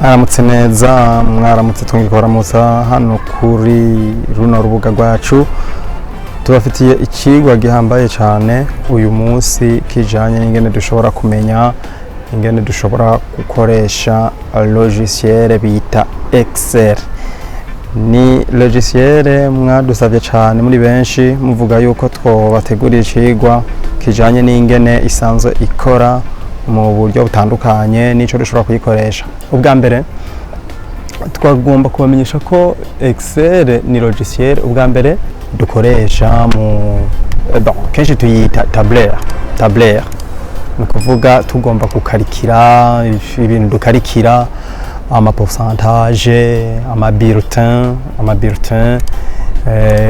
Aramutse neza mwaramutse twongikoramutsa hano kuri runo rubuga rwacu tubafitiye ikigwa gihambaye cyane uyu munsi kijanye n'ingene dushobora kumenya ingene dushobora gukoresha logiciel bita Excel. Ni logiciel mwadusavye cyane muri benshi muvuga yuko twobategurira ikigwa kijanye n'ingene isanzwe ikora mu buryo butandukanye n'ico dushobora kuyikoresha. Ubwa mbere twagomba kubamenyesha ko Excel ni logiciel ubwa mbere dukoresha mu kenshi tuyita tableur ni kuvuga tugomba gukarikira ibintu dukarikira ama pourcentage ama bulletin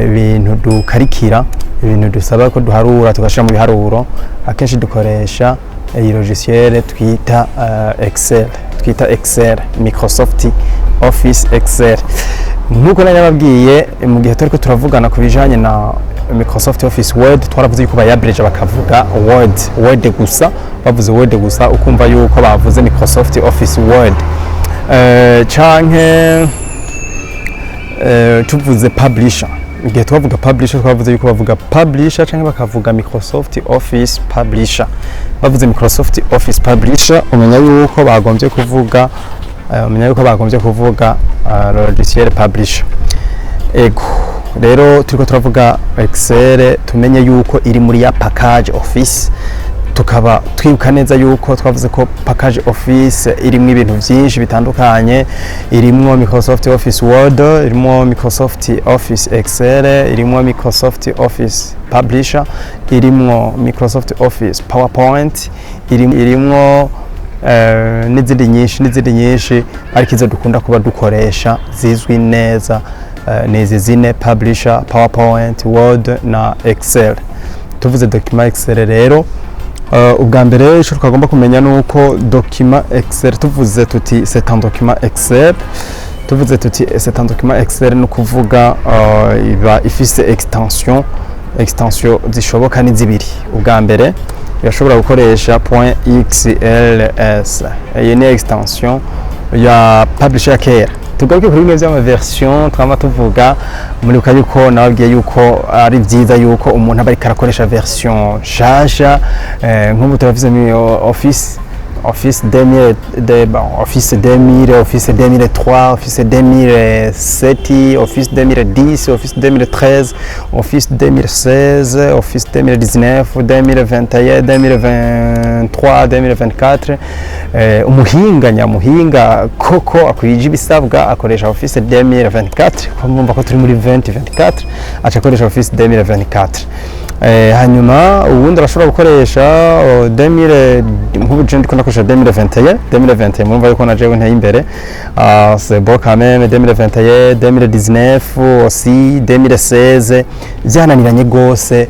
ibintu dukarikira ibintu dusaba ko duharura tugashira mu biharuro akenshi dukoresha iyi logiciel twita Excel Microsoft Office Excel. Nkuko nari nababwiye mu gihe turiko turavugana ku bijanye na Microsoft Office Word twaravuze yuko bayabreje bakavuga Word gusa, bavuze Word gusa ukumva yuko bavuze Microsoft Office Word. Canke tuvuze publisher, igihe twavuga publisher twavuze yuko bavuga publisher canke bakavuga Microsoft Office Publisher. Bavuze Microsoft Office Publisher umenya yuko bagombye kuvuga logiciel publisher. Ego rero turiko turavuga Excel tumenye yuko iri muri ya package Office, tukaba twibuka neza yuko twavuze ko package Office irimwo ibintu byinshi bitandukanye, irimwo Microsoft Office Word, irimwo Microsoft Office Excel, irimwo Microsoft Office Publisher, irimwo Microsoft Office PowerPoint, irimwo n'izindi nyinshi ariko izo dukunda kuba dukoresha zizwi neza n'izi zine: Publisher, PowerPoint, Word na Excel. Tuvuze document Excel rero ubwa mbere ico twagomba kumenya nuko document Excel tuvuze tuti c'est un document Excel, tuvuze tuti c'est un document Excel no kuvuga iba ifise extension zishoboka ni zibiri. Ubwa mbere yashobora gukoresha .xls, iyi ni extension ya Publisher kera. Tugaruke kuri bimwe by'ama version twama tuvuga muri yuko nababwiye yuko ari byiza yuko umuntu aba ariko arakoresha version shasha, nk'ubu turavuze Office 2000, Office 2000, Office 2003, Office 2007, Office 2010, Office 2013, Office 2016, Office 2019, 2021, 2023, 2024. Umuhinga koko akwije ibisabwa akoresha Office 2024, kumva ko turi muri 2024 aca akoresha Office 2024. Hanyuma ubundi arashobora gukoresha 2000 nk'ubu je ndiko nakoresha 2021 mwumva yuko najewe nteye imbere, c'est bon quand même. 2021, 2019 aussi, 2016 byananiranye gose,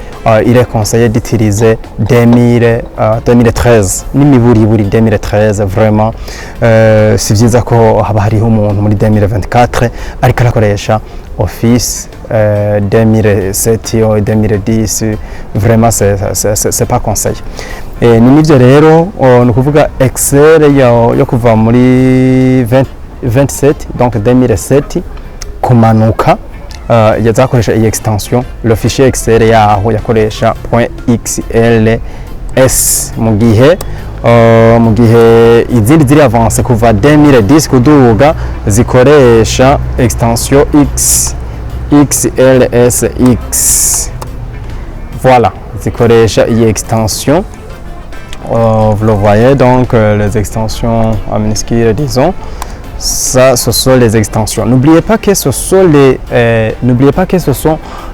il est conseillé d'utiliser 2013 n'imiburiburi 2013 vraiment. Si byiza ko haba hariho umuntu muri 2024 ariko arakoresha Office 2007 ou 2010, vraiment c'est pas conseil. Ni nivyo rero no kuvuga Excel yo kuva muri 27 donc 2007 kumanuka yazakoresha iyi extension le fichier Excel yaho yakoresha .xls mu gihe izindi ziri avance kuva 2010 kuduga zikoresha extension XLSX. Voilà, zikoresha iyi extension. Vous le voyez donc les extensions en minuscule disons. Ça, ce sont les extensions. N'oubliez pas que ce sont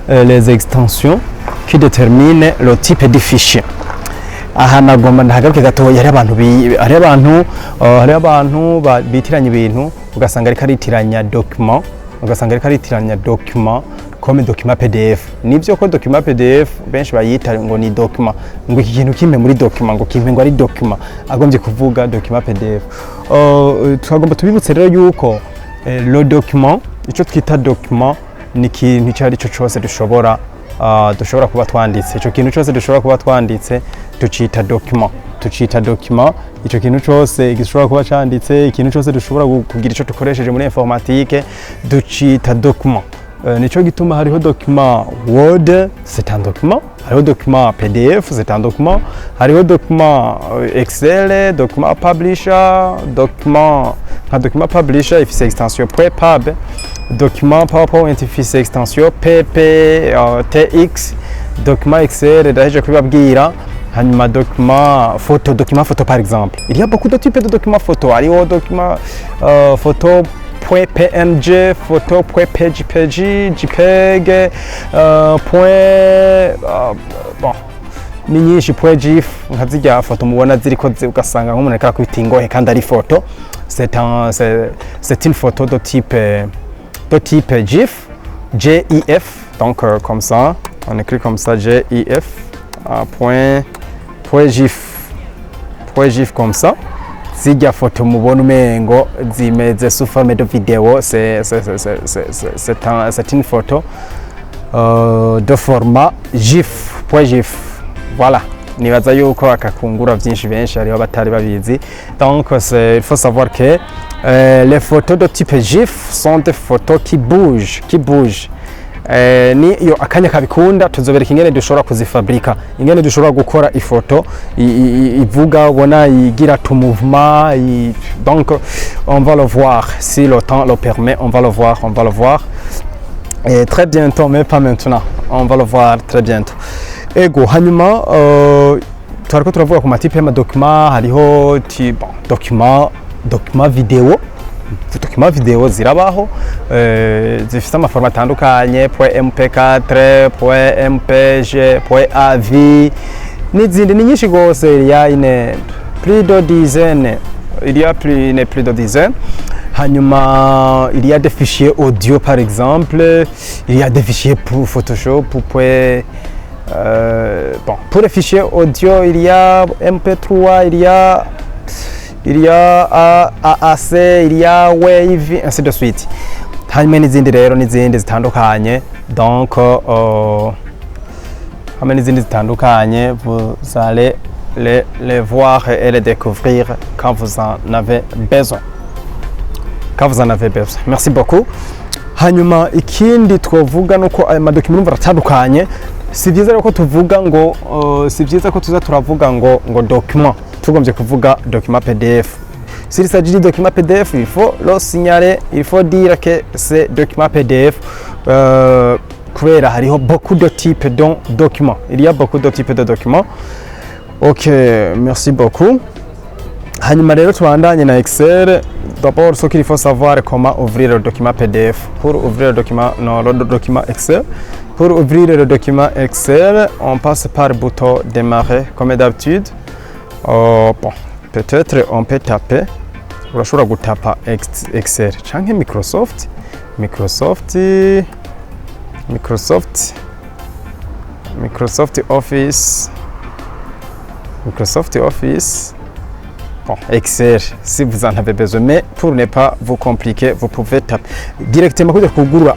les extensions qui déterminent le type de fichier. Aha nagomba ndahagaruke gatoya, hari abantu bitiranya ibintu ugasanga ariko aritiranya document comme document PDF. Nivyo ko document PDF benshi bayita ngo ni document, ngo iki kintu kimwe muri document, ngo kimwe ngo ari document, agombye kuvuga document PDF. Twagomba tubibutse rero yuko le document, ico twita document ni ikintu cyari cyo cyose dushobora kuba twanditse. Ico kintu cyose dushobora kuba twanditse tucita document. tucita document. Ico kintu cose gishobora kuba canditse, ikintu cose dushobora kugira ico dukoresheje muri informatique ducita document. Nico gituma hariho document Word, c'est un document. Hariho document PDF, c'est un document. Hariho document Excel, document Publisher, document Publisher ifise extension .pub, document PowerPoint ifise extension PPTX, document Excel ndaheje kubabwira. Hanyuma document photo par exemple. Il y a beaucoup de types de documents photo. Hariho document photo .png, photo .pgpg, jpeg, bon ni nyinshi .gif nka zirya foto mubona ziriko ugasanga nk'umuntu ariko akubita ingohe kandi ari photo. C'est une photo de type GIF, GIF, donc comme ça, on écrit comme ça GIF, .gif comme ça. Zirya foto mubona umengo zimeze sous forme de vidéo, c'est une photo de format GIF, .gif. Voilà. Nibaza yuko akakungura byinshi benshi hariho batari babizi. Donc il faut savoir que les photos de type GIF sont des photos qui bougent. Ni iyo akanya kabikunda tuzobereka ingene dushobora kuzifabrika, ingene dushobora gukora ifoto ivuga ubona igira tout mouvement. Donc on va le voir si le temps le permet, on va le voir et très bientôt, mais pas maintenant, on va le voir très bientôt. Ego hanyuma twariko turavuga ku matipe y'amadokima. Hariho document video zirabaho zifite amaforma atandukanye .mp4, .mpg, .av n'izindi ni nyinshi gose. Il y a plus de dizaines. Hanyuma il y a des fichiers audio par exemple, il y a des fichiers pour Photoshop, pour les fichiers audio il y a MP3, il y a AAC, il y a Wave, ainsi de suite. Hanyuma n'izindi rero n'izindi zitandukanye. Donc hamwe n'izindi zitandukanye, vous allez les voir et les découvrir quand vous en avez besoin. Merci beaucoup. Hanyuma ikindi twovuga nuko aya madokima numva atandukanye. Si byiza ko tuvuga ngo tuza turavuga ngo document tugombye kuvuga document PDF. S'il s'agit de document PDF, il faut le signaler, il faut dire que c'est document PDF. Kubera hariho beaucoup de types de documents. Il y a beaucoup de types de documents. Ok, merci beaucoup. Hanyuma rero tubandanye na Excel. D'abord, ce qu'il faut savoir comment ouvrir le document PDF. Pour ouvrir le document Excel. Pour ouvrir le document Excel, on passe par le bouton démarrer comme d'habitude. Bon, peut-être on peut taper. Urashobora gutapa Excel canke Microsoft Office. Bon, Excel si vous en avez besoin, mais pour ne pas vous compliquer, vous pouvez taper directement kujya kugurura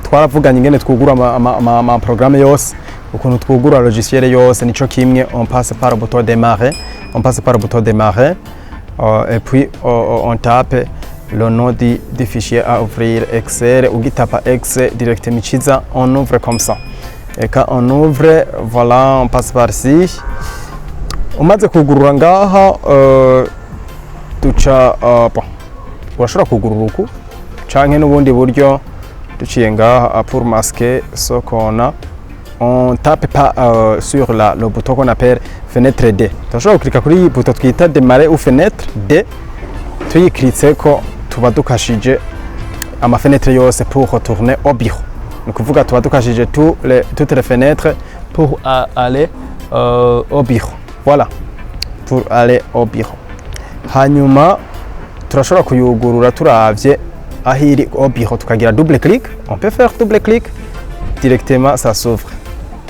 twaravuganye ingene twugura ama programme yose, ukuntu twugura logiciel yose nico kimwe. On passe par le bouton démarrer, et puis on tape le nom du fichier à ouvrir Excel. Ugitapa Excel directement chiza, on ouvre comme ça. Et quand on ouvre, voilà, on passe par ici. Umaze kugurura ngaha duca bon, urashobora kugurura uku canke n'ubundi buryo duciye ngaha pour masquer ce qu'on a. On tape pas sur le bouton qu'on appelle fenêtre D. Turashobora guklika kuri bouton twita démarrer ou fenêtre D. Tuyikritse ko tuba dukashije ama fenêtre yose pour retourner au bureau. Donc tuba dukashije toutes les fenêtres pour aller au bureau. Voilà, pour aller au bureau. Hanyuma turashobora kuyugurura turavye ahiri au bureau, tukagira double clic. On peut faire double clic directement, ça s'ouvre.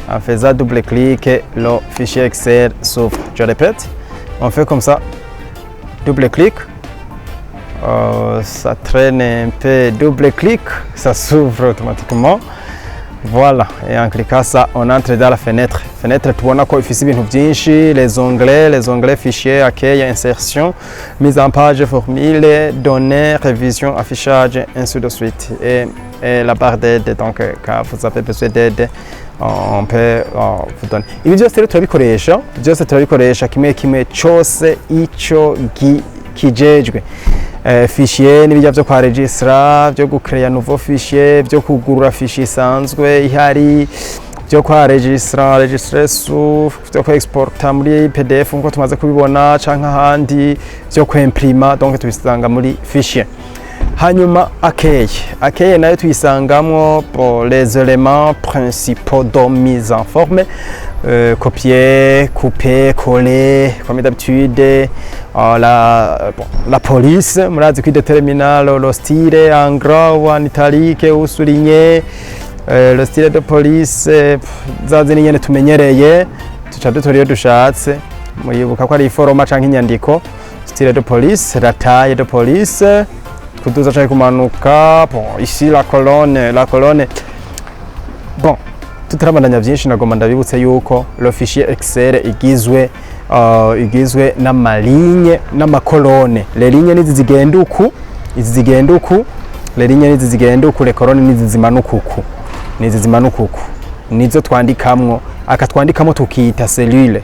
En faisant double clic, le fichier Excel s'ouvre. Je répète, on fait comme ça, double clic. Ça traîne un peu, double clic, ça s'ouvre automatiquement. Voilà, et en cliquant ça, on entre dans la fenêtre. Fenêtre, tubona ko ifise ibintu byinshi, les onglets, fichier, accueil, insertion, mise en page, formule, données, révision, affichage, ainsi de suite. Et la barre d'aide, donc quand vous avez besoin d'aide, on peut vous donner. Ibi byose rero turabikoresha, kimwe cyose ico kijejwe. Fichier n'ibijya byo kwa registra, byo gucreate nouveau fichier, byo kugurura fichier isanzwe ihari, byo kwa registre source, byo kwa exporta muri PDF nko tumaze kubibona canka handi, byo kwimprima, donc tubisanga muri fichier. Hanyuma accueil nayo tuyisangamwo pour les éléments principaux de mise en forme, copier, couper, coller, comme d'habitude. La police, murazi kwidetermina lo style en gras ou en italique ou souligné, le style de police zazi nyene tumenyereye tuca dutoriyo dushatse muyibuka ko ari iforoma canke inyandiko. Style de police, la taille de police, kuduza canke kumanuka. Bon, ici la colonne. Bon, tutarabandanya byinshi nagomba ndabibutse yuko le fichier Excel igizwe n'amaligne n'amakolone. Les lignes nizi zigenda uku, les lignes nizi zigenda uku, les colonnes nizi zimanuka uku, nizo twandikamwo, akatwandikamo tukita cellule.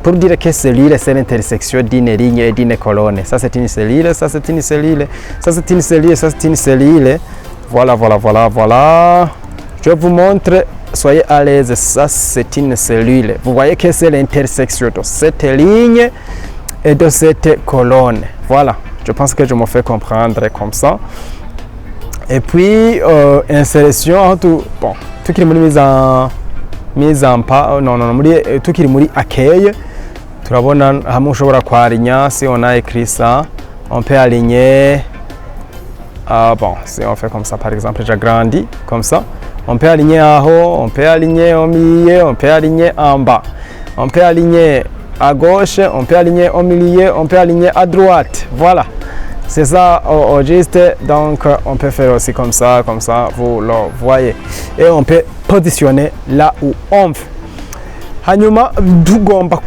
Pour dire que cellule c'est l'intersection d'une ligne et d'une colonne. Ça c'est une cellule, ça c'est une cellule, ça c'est une cellule, ça c'est une cellule. Voilà. Je vous montre, soyez à l'aise, ça c'est une cellule. Vous voyez que c'est l'intersection de cette ligne et de cette colonne. Voilà, je pense que je me fais comprendre comme ça. Et puis, insertion, tout qui est mise en pas, tout qui est muri accueil. Turabona hamwe ushobora kwaligner, si on a écrit ça, on peut aligner. Si on fait comme ça, par exemple, j'agrandis comme ça. On peut aligner en haut, on peut aligner au milieu, on peut aligner en bas. On peut aligner à gauche, on peut aligner au milieu, on peut aligner à droite. Voilà. C'est ça au juste. Donc on peut faire aussi comme ça, vous le voyez. Et on peut positionner là où on veut. Hanyuma tugomba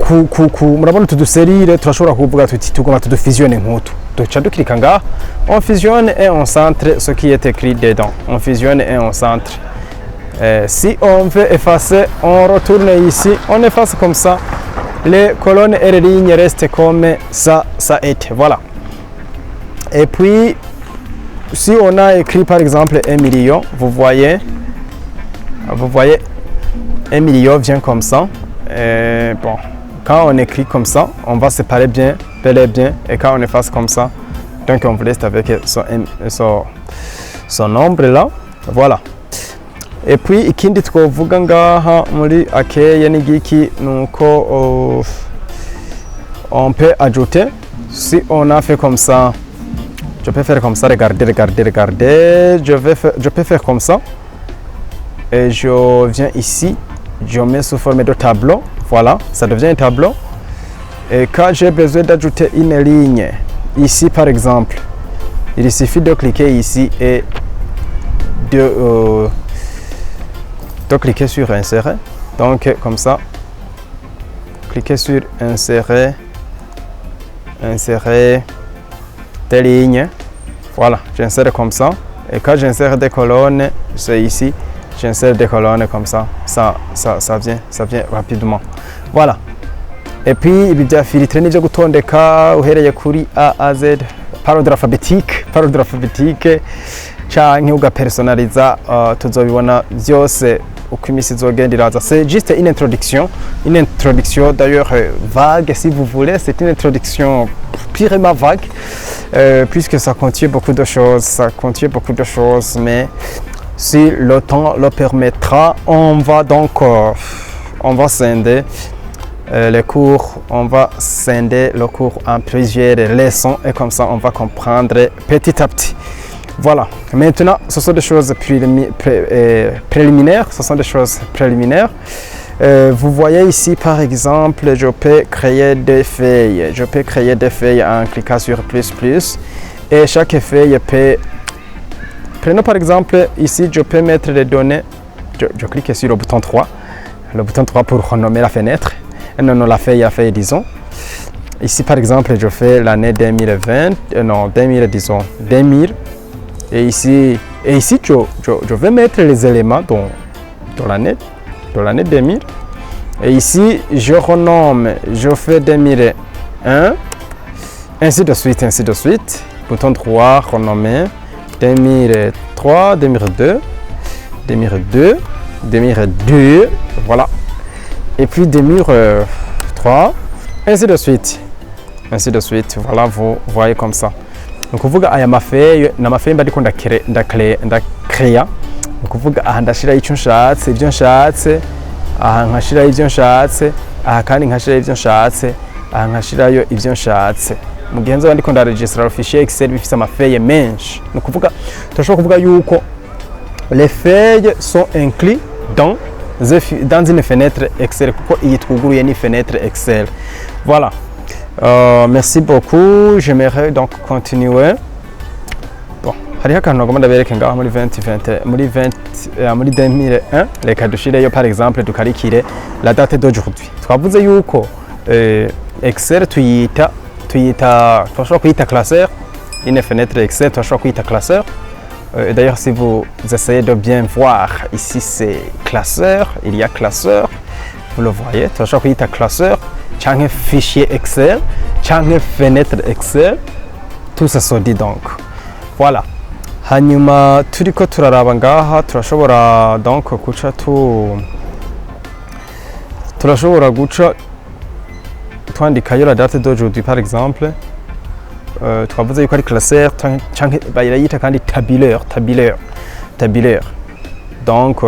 murabona tuduserire turashobora kuvuga tuti tugomba tudufusionne nk'utu. Duca dukirika ngaha, on fusionne et on centre ce qui est écrit dedans. On fusionne et on centre. Si on veut effacer, on retourne ici, on efface comme ça. Les colonnes et les lignes restent comme ça est. Voilà. Et puis, si on a écrit par exemple 1 million, vous voyez 1 million vient comme ça. Et bon, quand on écrit comme ça, on va séparer bien, bel et bien. Et quand on efface comme ça, donc on vous laisse avec son nombre là. Voilà. Et puis ikindi twovuga ngaha muri accueil n'igiki nuko on peut ajouter. Si on a fait comme ça, je peux faire comme ça, regardez. Je peux faire comme ça. Et je viens ici, je mets sous forme de tableau. Voilà, ça devient un tableau. Et quand j'ai besoin d'ajouter une ligne, ici par exemple, il suffit de cliquer ici et de cliquer sur insérer. Donc comme ça, cliquez sur insérer des lignes. Voilà, j'insère comme ça. Et quand j'insère des colonnes, c'est ici, j'insère des colonnes comme ça. Ça vient rapidement. Voilà. Et puis ibi bya filtre n'ibyo gutondeka uhereye kuri A à Z, par ordre alphabétique canke ugapersonaliza, tuzobibona byose uko imisi izogenda iraza. C'est juste une introduction d'ailleurs vague si vous voulez. C'est une introduction purement vague puisque ça contient beaucoup de choses, mais si le temps le permettra, on va scinder les cours, le cours en plusieurs leçons et comme ça on va comprendre petit à petit. Voilà, maintenant ce sont des choses préliminaires. Vous voyez ici par exemple, je peux créer des feuilles. En cliquant sur plus et chaque feuille peut... Prenons par exemple ici, je peux mettre les données je clique sur le bouton 3. Le bouton 3 pour renommer la fenêtre. Non, la feuille, disons. Ici, par exemple, je fais l'année 2020, 2000. Et ici, je vais mettre les éléments dans l'année 2000. Et ici, je renomme, je fais 2001, ainsi de suite. Bouton 3, renommer, 2003, 2002, 2002, voilà. Et puis 2003, ainsi de suite. Voilà, vous voyez comme ça. Ni ukuvuga aya mafeyi ni amafeyi mba ndiko ndakreya. Ni ukuvuga aha ndashiraho icyo nshatse, ibyo nshatse, aha nkashiraho ibyo nshatse, aha kandi nkashiraho ibyo nshatse, aha nkashirayo ibyo nshatse. Mu gihe nzoba ndiko ndaregistra fichier Excel bifite amafeyi menshi. Ni ukuvuga turashobora kuvuga yuko les feuilles sont inclus dans une fenêtre Excel kuko iyi twuguruye ni fenêtre Excel. Voilà. Merci beaucoup. J'aimerais donc continuer. Bon, hariho akantu nagomba ndabereke ngaho muri 2001 reka dushireyo par exemple tukarikire la date d'aujourd'hui. Twavuze yuko Excel tuyita turashobora kuyita classeur. Une fenêtre Excel turashobora kuyita classeur. D'ailleurs, si vous essayez de bien voir, ici c'est classeur, il y a classeur, vous le voyez, turashobora kuyita classeur, cyangwa fichier Excel, cyangwa fenêtre Excel, tout ça se dit donc. Voilà. Hanyuma turiko turaraba ngaha turashobora donc guca twandikayo la date d'aujourd'hui par exemple. Twavuze yuko ari classeur cyangwa bayirayita kandi tabulaire. Donc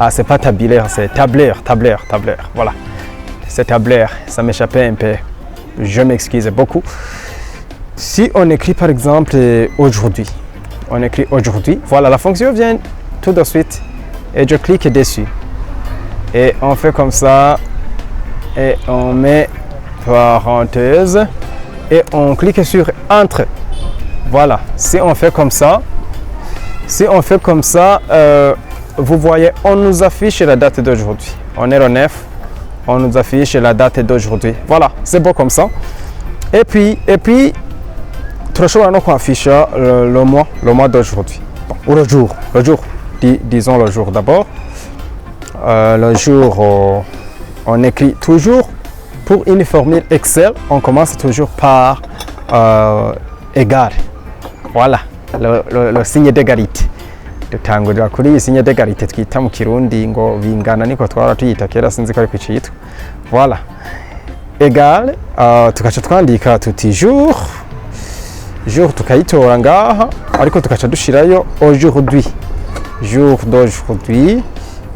c'est pas tabulaire, c'est tableur. Voilà. C'est tableur, ça m'échappait un peu. Je m'excuse beaucoup. Si on écrit par exemple aujourd'hui, voilà, la fonction vient tout de suite et je clique dessus. Et on fait comme ça et on met parenthèse et on clique sur Entre. Voilà, si on fait comme ça, vous voyez, on nous affiche la date d'aujourd'hui. On est le 9, on nous affiche la date d'aujourd'hui. Voilà, c'est beau comme ça. Et puis, turashobora no kwafisha le mois d'aujourd'hui. Bon, ou le jour, disons le jour d'abord. Le jour, on écrit toujours, pour une formule Excel, on commence toujours par égal. Voilà, le signe d'égalité. Dutangurira kuri iyi signe d'égalité twita mu Kirundi ngo bingana niko twara tuyita kera sinzi ko ari kwicitwa. Voilà. Égal, tukaca twandika tuti jour tukayitora ngaha ariko tukaca dushirayo aujourd'hui. Jour d'aujourd'hui.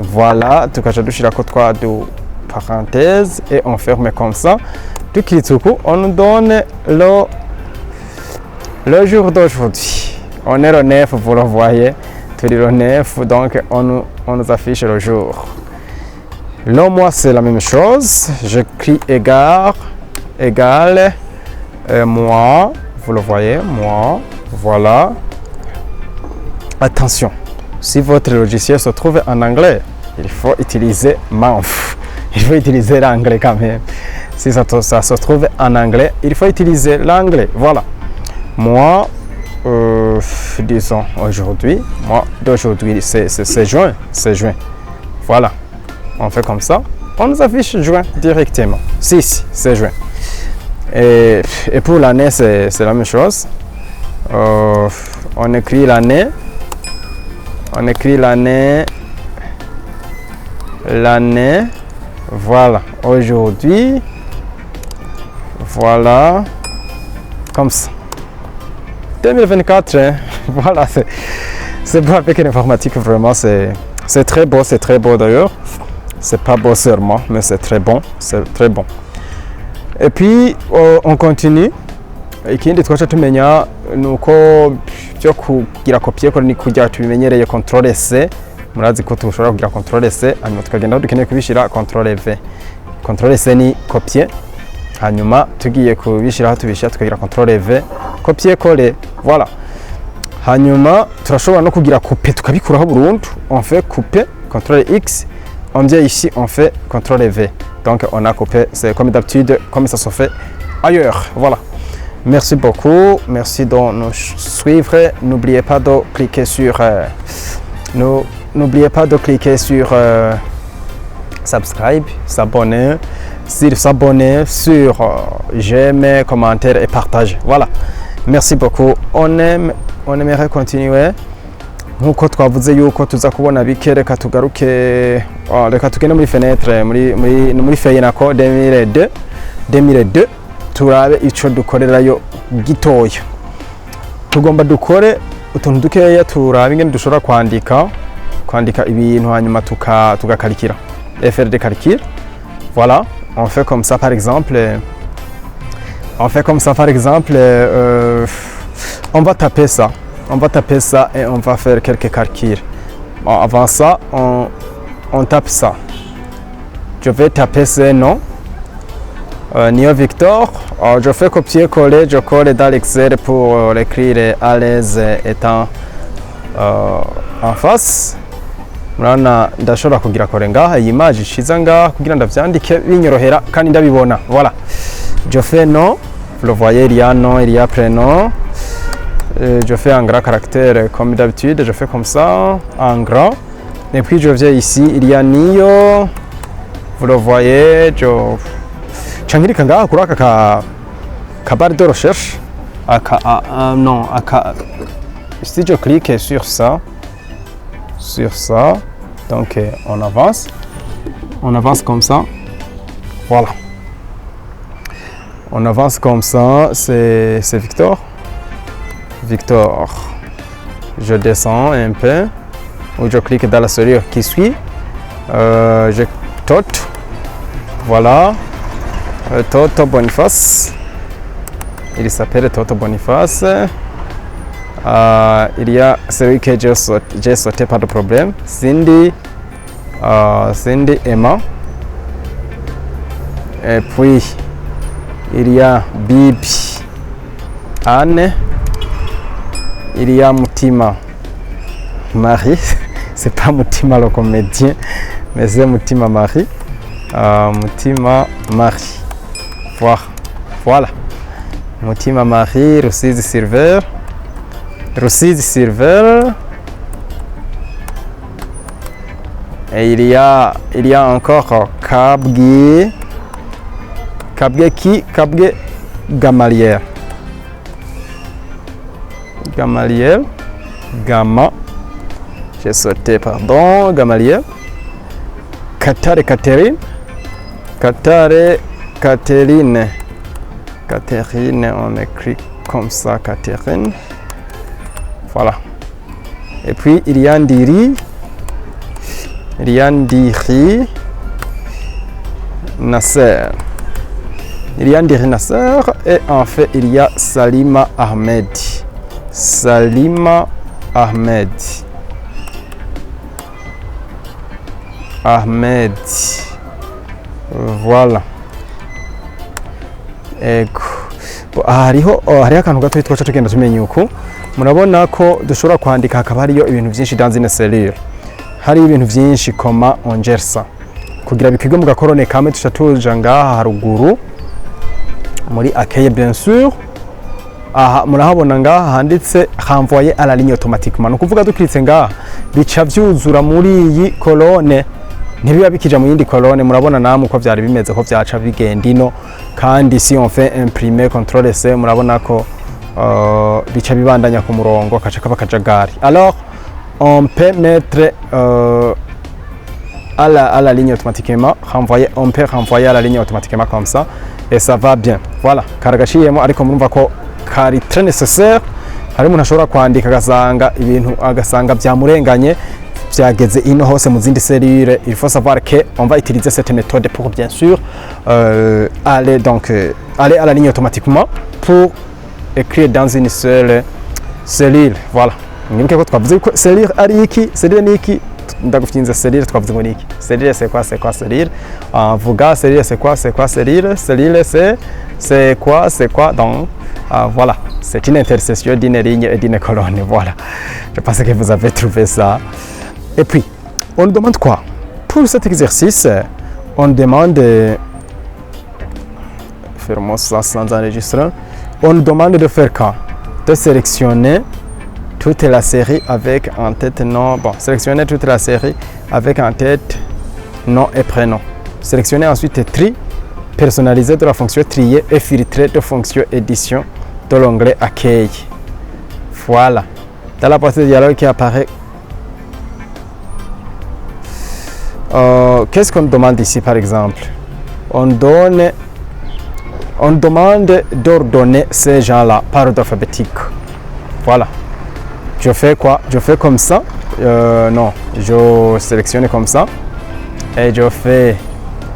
Voilà, tukaca dushirako twa du parenthèse et on ferme comme ça. On nous donne le jour d'aujourd'hui. On est le 9, vous le voyez. Le 9, donc on nous affiche le jour. Le mois, c'est la même chose. J'écris égal, mois, vous le voyez, mois, voilà. Attention, si votre logiciel se trouve en anglais, il faut utiliser month. Il faut utiliser l'anglais quand même. Si ça se trouve en anglais, il faut utiliser l'anglais. Voilà. Moi, disons aujourd'hui, moi d'aujourd'hui, c'est juin. Voilà. On fait comme ça. On nous affiche juin directement. Si, c'est juin. Et pour l'année, c'est la même chose. On écrit l'année. L'année. Voilà. Aujourd'hui. Voilà. Comme ça. 2024, hein. Voilà, c'est beau avec l'informatique, vraiment, c'est très beau d'ailleurs. C'est pas beau seulement, mais c'est très bon. Et puis, on continue. Ikindi twacha tumenya nuko byo kugira copier ko ni kujya tubimenyereye control C. Murazi ko tushobora kugira control C, hanyuma tukagenda aho dukeneye kubishira control V. Control C ni copier. Hanyuma tugiye kubishiraho tubishira tukagira control V, copier coller. Voilà. hanyuma turashobora no kugira couper tukabikuraho burundu. On fait couper CTRL X, on vient ici on fait CTRL V. Donc on a coupé, c'est comme d'habitude, comme ça se fait ailleurs. Voilà. Merci beaucoup, merci de nous suivre. N'oubliez pas de cliquer sur subscribe, s'abonner, sur j'aime, commentaire et partage. Voilà. Merci beaucoup. On aimerait continuer. Nkuko twavuze yuko tuza kubona bike, reka tugaruke reka tugende muri fenêtre muri Feyenako 2002 turabe ico dukorerayo gitoya. Tugomba dukore utuntu dukeya, turabe ingene dushobora kwandika ibintu hanyuma tugakarikira faire des calculs. Voilà, on fait comme ça par exemple, on va taper ça et on va faire quelques calculs. Bon, avant ça, on tape ça. Je vais taper ce nom. Nio Victor. Je fais copier-coller, je colle dans l'Excel pour l'écrire à l'aise étant en face. Murana ndashobora kugira kore ngaha iyi image ishiza ngaha kugira ndavyandike binyorohera kandi ndabibona. Voilà. Je fais nom. Vous le voyez, il y a nom, il y a prénom. Je fais un grand caractère comme d'habitude, je fais comme ça, en grand. Et puis je viens ici, il y a Nio. Vous le voyez, Changirika ngaha kuri aka barre de recherche. Si je clique sur ça, donc on avance comme ça. Voilà. On avance comme ça, c'est Victor. Je descends un peu, ou je clique dans la serrure qui suit. Je Toto. Voilà. Toto Boniface. Il s'appelle Toto Boniface. Il y a celui que j'ai sauté, pas de problème. Cindy Emma. Et puis il y a Bibi Anne. Il y a Mutima Marie. C'est pas Mutima le comédien, mais c'est Mutima Marie. Mutima Marie. Voilà. Mutima Marie, Rusizi Silver. Et il y a encore Kabge Gamaliel. J'ai sauté, pardon. Gamaliel. Katare Catherine, on écrit comme ça, Catherine. Voilà. Et puis il y a Ndiri Nasser. Et en fait il y a Salima Ahmed. Voilà. Hariho akantu gato twaca tugenda tumenya uko murabona ko dushobora kwandika hakaba hariyo ibintu byinshi dans une cellule. Hari ibintu byinshi koma ongersa kugira bikigwe mu gakorone kamwe tuca tuja ngaha haruguru muri accueil bien sûr. Aha murahabona ngaha handitse renvoyer à la ligne automatiquement. No kuvuga dukiritse ngaha bica vyuzura muri iyi colonne, ntibiba bikija mu yindi colonne. Murabona namwe ko vyari bimeze ko vyaca bigenda ino, kandi si on fait imprimer CTRL C murabona ko bica bibandanya ku murongo kaca kaba kajagari. Alors on peut mettre à la ligne automatiquement, on peut renvoyer à la ligne automatiquement comme ça et ça va bien. Voilà, karagashiyemo ariko murumva ko kari très nécessaire. Hari umuntu ashobora kwandika agasanga byamurenganye byageze ino hose mu zindi cellules. Il faut savoir que on va utiliser cette méthode pour bien sûr aller à la ligne automatiquement pour écrire dans une seule cellule. Voilà. Mwibuke ko twavuze ko cellule ari iki, cellule ni iki, ndagufyinze cellule twavuze ngo ni iki. Cellule c'est quoi cellule? Vuga cellule c'est quoi cellule? Cellule c'est quoi donc Voilà, c'est une intersection d'une ligne et d'une colonne. Voilà, je pense que vous avez trouvé ça. Et puis, on demande quoi? Pour cet exercice, on demande... Fermons ça sans enregistrement. On demande de faire quoi? De sélectionner toute la série avec en tête nom. Bon, sélectionner toute la série avec en tête nom et prénom. Sélectionner ensuite tri, personnaliser de la fonction trier et filtrer de fonction édition de l'onglet accueil. Voilà. Dans la partie de dialogue qui apparaît, qu'est-ce qu'on demande ici par exemple? On demande d'ordonner ces gens-là par ordre alphabétique. Voilà. Je fais quoi? Je fais comme ça. Non, je sélectionne comme ça. Et je fais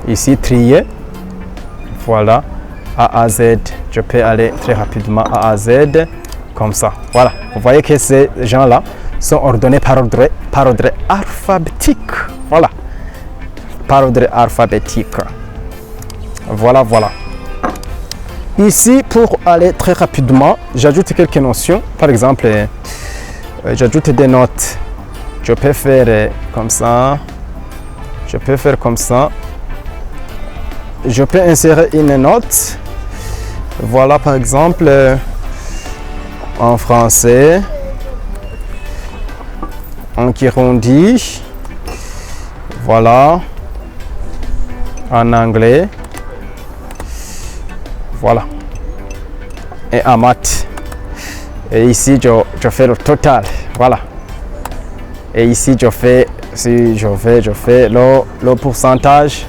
ici trier. Voilà. A à Z. Je peux aller très rapidement A à Z. Comme ça. Voilà. Vous voyez que ces gens-là sont ordonnés par ordre alphabétique. Voilà. Par ordre alphabétique. Voilà, voilà. Ici, pour aller très rapidement, j'ajoute quelques notions. Par exemple, j'ajoute des notes. Je peux faire comme ça. Je peux faire comme ça. Je peux insérer une note. Voilà, par exemple, en français, en kirundi. Voilà. En anglais. Voilà. Et en maths. Et ici, je fais le total. Voilà. Et ici, je fais le pourcentage.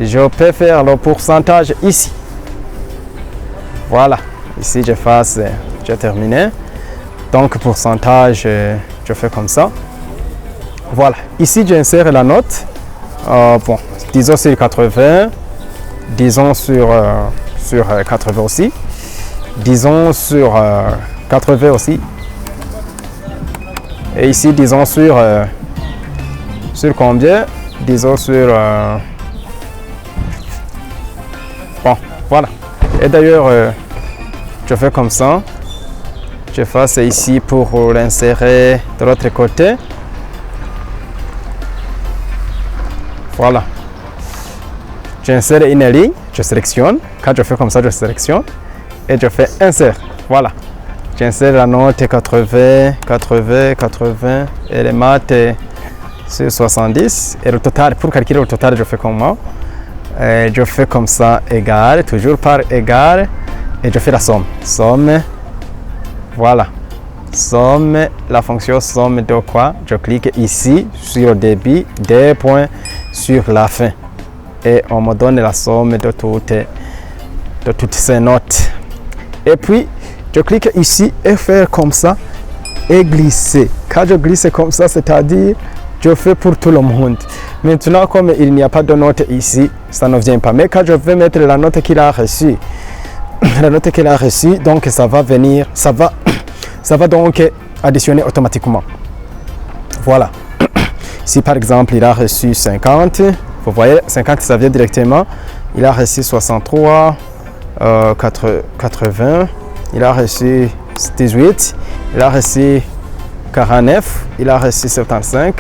Je peux faire le pourcentage ici. Voilà. Ici, j'ai terminé. Donc, pourcentage, je fais comme ça. Voilà. Ici, j'insère la note. Bon, disons sur 80. Disons sur 80 aussi. Disons sur 80 aussi. Et ici, disons sur combien? Disons sur... bon, voilà. Et d'ailleurs, je fais comme ça. Je fais ici pour l'insérer de l'autre côté. Voilà. J'insère une ligne, je sélectionne. Quand je fais comme ça, je sélectionne. Et je fais insert. Voilà. J'insère la note 80, 80, 80. Et les maths sur 70. Et le total, pour calculer le total, je fais comment? Je fais comme ça, égal, toujours par égal. Et je fais la somme. Somme. Voilà. Somme, la fonction somme de quoi? Je clique ici sur le début, des points sur la fin. Et on me donne la somme de toutes ces notes. Et puis, je clique ici et faire comme ça et glisser. Quand je glisse comme ça, c'est-à-dire, je fais pour tout le monde. Maintenant, comme il n'y a pas de note ici, ça ne vient pas. Mais quand je vais mettre la note qu'il a reçue, donc ça va venir, ça va donc additionner automatiquement. Voilà. Si par exemple, il a reçu 50, vous voyez, 50, ça vient directement. Il a reçu 63, 80, il a reçu 18, il a reçu 49, il a reçu 75,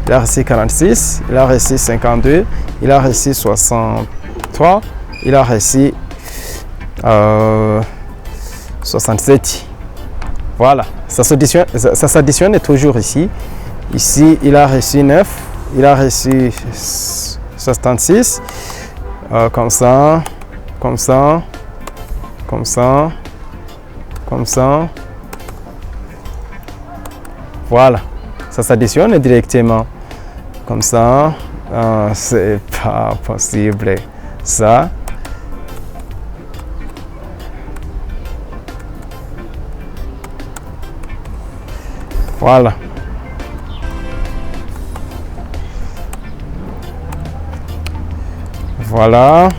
il a reçu 46, il a reçu 52, il a reçu 63, il a reçu 67. Voilà, ça s'additionne toujours ici. Ici, il a reçu 9, il a reçu 66, comme ça, comme ça, comme ça, comme ça. Voilà, ça s'additionne directement. Comme ça, c'est pas possible. Ça. Voilà. Voilà.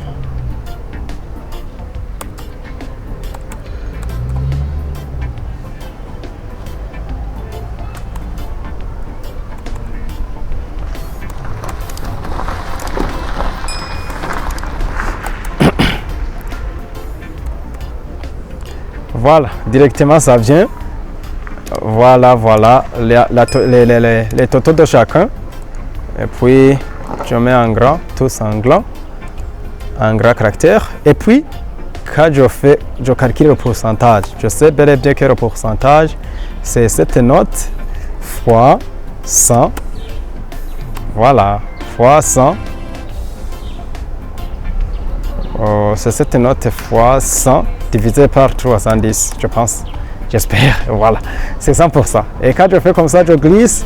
Voilà, directement ça vient. Voilà, les totaux de chacun. Et puis, je mets en gras, tous en gras caractère. Et puis, quand je calcule le pourcentage. Je sais bel et bien que le pourcentage, c'est cette note fois 100. Voilà, fois 100. C'est cette note fois 100 divisé par 310, je pense. J'espère, voilà. C'est 100%. Et quand je fais comme ça, je glisse,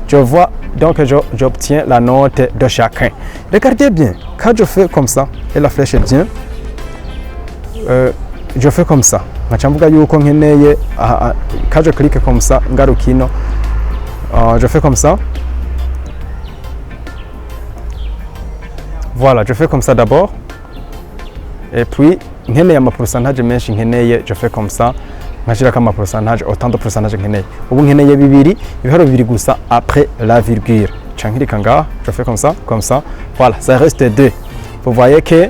je vois, donc j'obtiens la note de chacun. Regardez bien, quand je fais comme ça, et la flèche est bien, je fais comme ça. Quand je clique comme ça, je fais comme ça. Voilà, je fais comme ça d'abord. Et puis, je fais comme ça. Nkashirako pourcentage, autant de pourcentage nkeneye. Ubu nkeneye bibiri, ibiharo bibiri gusa après la virgule. Chankirika ngaha, je fais comme ça. Voilà, ça reste 2. Vous voyez que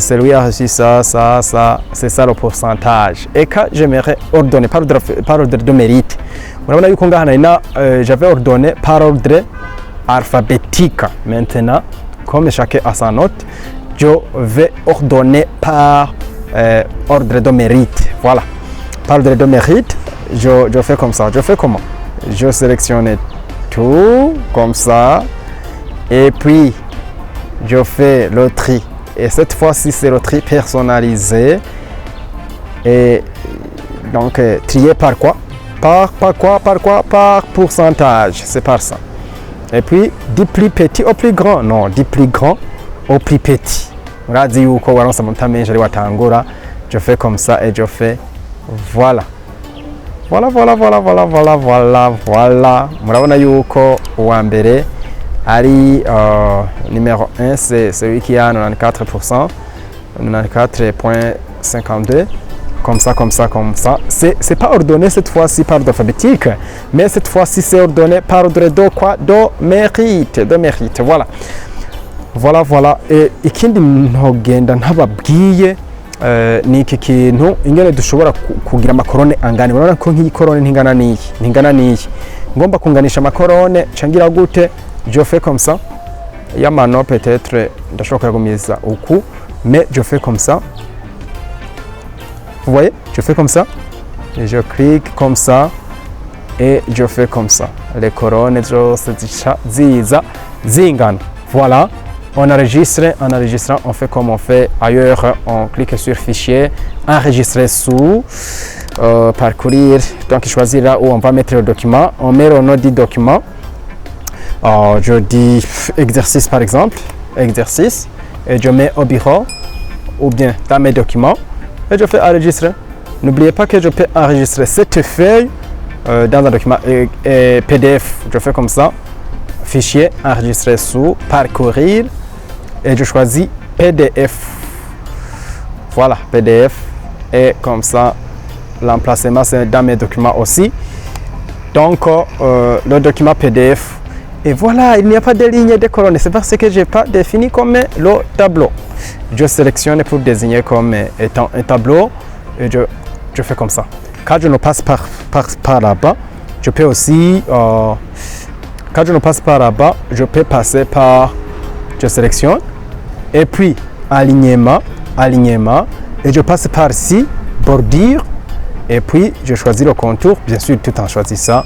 celui a reçu ça, c'est ça le pourcentage. Et quand j'aimerais ordonner par ordre de mérite, j'avais ordonné par ordre alphabétique. Maintenant, comme chacun a sa note, je vais ordonner par ordre de mérite. Voilà. Par ordre de mérite, je fais comme ça. Je fais comment? Je sélectionne tout comme ça. Et puis, je fais le tri. Et cette fois-ci, c'est le tri personnalisé. Et donc, trier par quoi? Par pourcentage. C'est par ça. Et puis, du plus petit au plus grand. Non, du plus grand au plus petit. Je fais comme ça et je fais voilà. Murabona yuko uwa mbere ari numéro 1, c'est celui qui a 94%, 94.52. Comme ça. C'est pas ordonné cette fois-ci par ordre alphabétique, mais cette fois-ci c'est ordonné par ordre de quoi? De mérite. Voilà. Et ikindi ntogenda ntababwiye ni iki kintu ingene dushobora kugira amakorone angana. Urabona ko nk'iyi korone ntingana n'iyi. Ngomba kunganisha amakorone cangira gute? Je fais comme ça. Yamano peut-être ndashobora kugumiza uku, mais je fais comme ça. Vous voyez? Je fais comme ça. Et je clique comme ça et je fais comme ça. Les couronnes zose ziza zingana. Voilà. On enregistre, en enregistrant, on fait comme on fait ailleurs, on clique sur fichier, enregistrer sous, parcourir, donc choisir là où on va mettre le document, on met le nom du document, je dis exercice par exemple, exercice, et je mets au bureau, ou bien dans mes documents, et je fais enregistrer. N'oubliez pas que je peux enregistrer cette feuille dans un document et PDF, je fais comme ça, fichier, enregistrer sous, parcourir, et je choisis PDF. Voilà, PDF. Et comme ça, l'emplacement c'est dans mes documents aussi. Donc, le document PDF. Et voilà, il n'y a pas de ligne de colonne. C'est parce que je n'ai pas défini comme le tableau. Je sélectionne pour désigner comme étant un tableau. Et je fais comme ça. Quand je ne passe par là-bas, je peux aussi... quand je ne passe pas là-bas, je peux passer par, je sélectionne, et puis alignement, et je passe par ici, bordure, et puis je choisis le contour, bien sûr tout en choisissant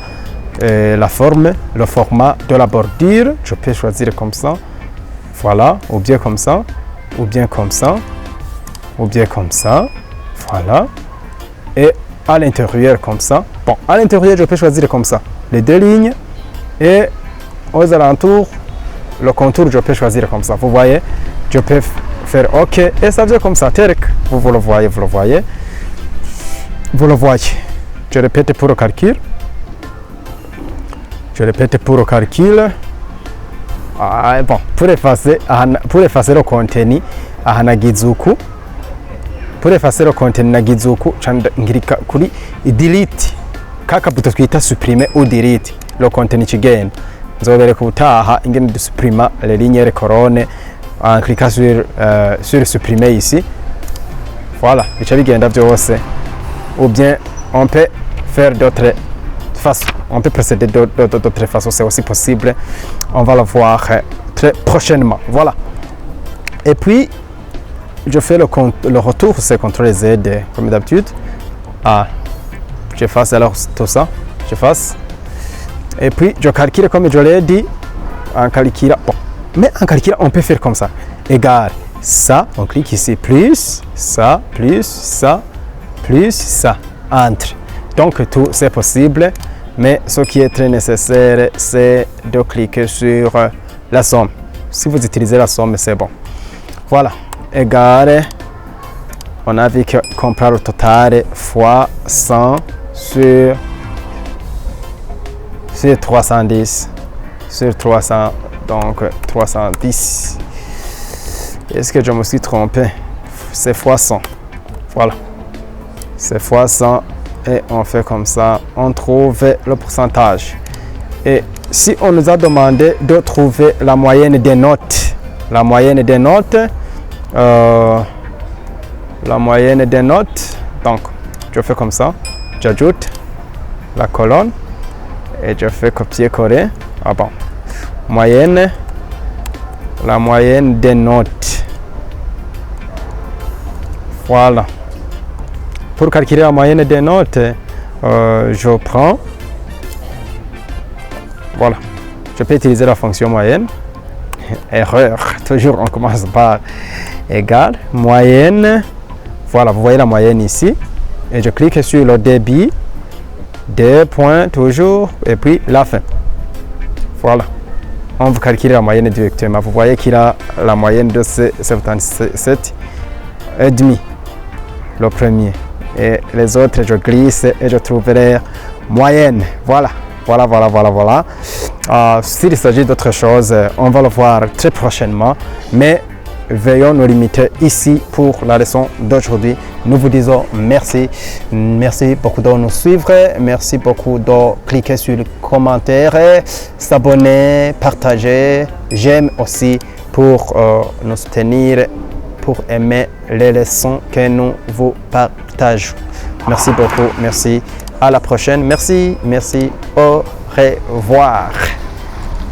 la forme, le format de la bordure, je peux choisir comme ça, voilà, ou bien comme ça, ou bien comme ça, ou bien comme ça, voilà, et à l'intérieur comme ça. Bon, à l'intérieur je peux choisir comme ça, les deux lignes, et aux alentours, le contour, je peux choisir comme ça. Vous voyez, je peux faire OK et ça vient comme ça. Vous le voyez. Je répète pour le calcul. Bon, pour effacer le contenu, nagize uku ngirika kuri delete kakabuto twita supprimer ou delete le contenu kigenda. Nzobereka ubutaha ingene de supprimer les lignes et colonnes en cliquant sur supprimer ici. Voilà, bica bigenda byose ou bien on peut faire d'autres façons. On peut procéder d'autres façons, c'est aussi possible. On va le voir très prochainement. Voilà. Et puis, je fais le retour, c'est CTRL Z comme d'habitude. J'efface alors tout ça. J'efface. Et puis, je calcule comme je l'ai dit. En calculant. Bon. Mais en calculant, on peut faire comme ça. Égal. Ça, on clique ici. Plus ça, plus ça, plus ça. Entre. Donc, tout c'est possible. Mais ce qui est très nécessaire, c'est de cliquer sur la somme. Si vous utilisez la somme, c'est bon. Voilà. Égal. On a vu qu'on prend le total fois 100 sur 310. Sur 300, donc 310. Est-ce que je me suis trompé? C'est fois 100. Voilà. C'est fois 100 et on fait comme ça. On trouve le pourcentage. Et si on nous a demandé de trouver la moyenne des notes, la moyenne des notes, donc je fais comme ça. J'ajoute la colonne et je fais copier-coller. Ah bon. Moyenne, la moyenne des notes. Voilà. Pour calculer la moyenne des notes, je prends. Voilà. Je peux utiliser la fonction moyenne. Erreur. Toujours on commence par égal. Moyenne. Voilà, vous voyez la moyenne ici. Et je clique sur le débit. 2 points toujours. Et puis la fin. Voilà. On va calculer la moyenne directement. Vous voyez qu'il a la moyenne de 77 et demi. Le premier. Et les autres, je glisse et je trouverai moyenne. Voilà. S'il s'agit d'autre chose, on va le voir très prochainement. Mais veuillons nous limiter ici pour la leçon d'aujourd'hui. Nous vous disons merci. Merci beaucoup de nous suivre. Merci beaucoup de cliquer sur le commentaire, s'abonner, partager. J'aime aussi pour nous soutenir, pour aimer les leçons que nous vous partageons. Merci beaucoup. Merci. À la prochaine. Merci. Au revoir.